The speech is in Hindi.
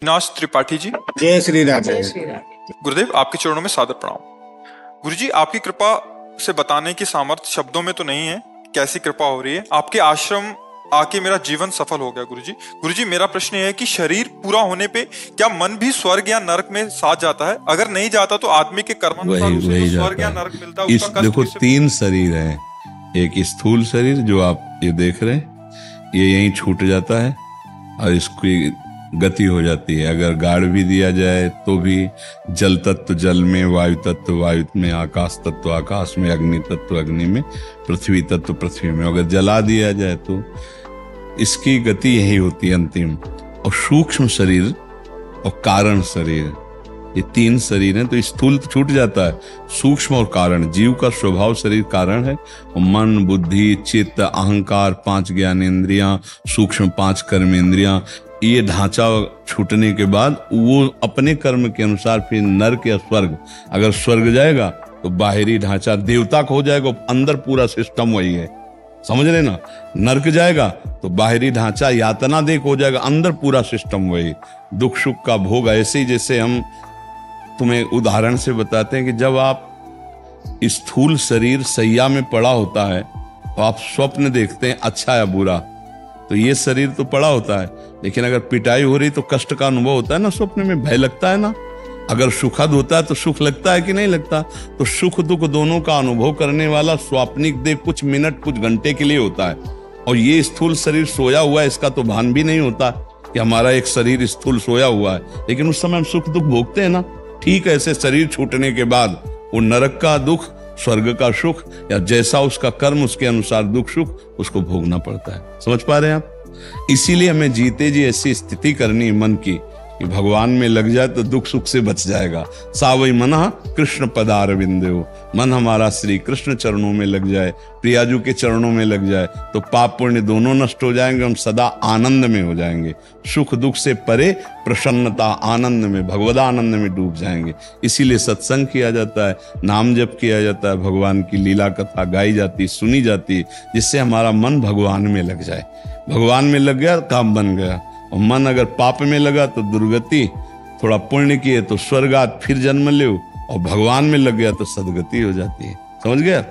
अविनाश त्रिपाठी जी, जय श्री राम। जय श्री राम। गुरुदेव आपके चरणों में सादर प्रणाम। गुरुजी आपकी कृपा से बताने की सामर्थ्य शब्दों में तो नहीं है, कैसी कृपा हो रही है। आपके आश्रम आके मेरा जीवन सफल हो गया गुरुजी। गुरुजी मेरा प्रश्न है कि शरीर पूरा होने पे क्या मन भी स्वर्ग या नरक में साथ जाता है? अगर नहीं जाता तो आदमी के कर्मानुसार उसे जो स्वर्ग या नरक मिलता है उसका कष्ट देखो किससे? तीन शरीर है। एक स्थूल शरीर जो आप ये देख रहे हैं, ये यहीं छूट जाता है और इसकी गति हो जाती है। अगर गाड़ भी दिया जाए तो भी जल तत्व जल में, वायु तत्व वायु में, आकाश तत्व आकाश में, अग्नि तत्व अग्नि में, पृथ्वी तत्व पृथ्वी में। अगर जला दिया जाए तो इसकी गति यही होती है अंतिम। और सूक्ष्म शरीर और कारण शरीर, ये तीन शरीर हैं। तो स्थूल तो छूट जाता है, सूक्ष्म और कारण। जीव का स्वभाव शरीर कारण है और मन बुद्धि चित्त अहंकार 5 ज्ञानेंद्रियां, सूक्ष्म 5 कर्मेंद्रियां, ये ढांचा छूटने के बाद वो अपने कर्म के अनुसार फिर नरक या स्वर्ग, अगर स्वर्ग जाएगा तो बाहरी ढांचा देवता का हो जाएगा, अंदर पूरा सिस्टम वही है, समझ रहे ना। नरक जाएगा तो बाहरी ढांचा यातना देख हो जाएगा, अंदर पूरा सिस्टम वही। दुख सुख का भोग ऐसे ही, जैसे हम तुम्हें उदाहरण से बताते हैं कि जब आप स्थूल शरीर सैया में पड़ा होता है तो आप स्वप्न देखते हैं अच्छा या बुरा, तो ये शरीर तो पड़ा होता है, लेकिन अगर पिटाई हो रही तो कष्ट का अनुभव होता है ना, स्वप्न में भय लगता है ना। अगर सुखद होता है तो सुख लगता है कि नहीं लगता। तो सुख दुख दोनों का अनुभव करने वाला स्वाप्निक देह कुछ मिनट कुछ घंटे के लिए होता है। और ये स्थूल शरीर सोया हुआ है, इसका तो भान भी नहीं होता कि हमारा एक शरीर स्थूल सोया हुआ है, लेकिन उस समय हम सुख दुख भोगते हैं ना। ठीक ऐसे शरीर छूटने के बाद वो नरक का दुख, स्वर्ग का सुख, या जैसा उसका कर्म उसके अनुसार दुख सुख उसको भोगना पड़ता है। समझ पा रहे हैं आप? इसीलिए हमें जीते जी ऐसी स्थिति करनी मन की कि भगवान में लग जाए तो दुख सुख से बच जाएगा। सावई मना कृष्ण पदारविंदो, मन हमारा श्री कृष्ण चरणों में लग जाए, प्रियाजू के चरणों में लग जाए तो पाप पुण्य दोनों नष्ट हो जाएंगे, हम सदा आनंद में हो जाएंगे। सुख दुख से परे प्रसन्नता आनंद में, भगवदानंद में डूब जाएंगे। इसीलिए सत्संग किया जाता है, नाम जप किया जाता है, भगवान की लीला कथा गाई जाती सुनी जाती है, जिससे हमारा मन भगवान में लग जाए। भगवान में लग गया काम बन गया। और मन अगर पाप में लगा तो दुर्गति, थोड़ा पुण्य किए तो स्वर्गात फिर जन्म ले, और भगवान में लग गया तो सदगति हो जाती है। समझ गया?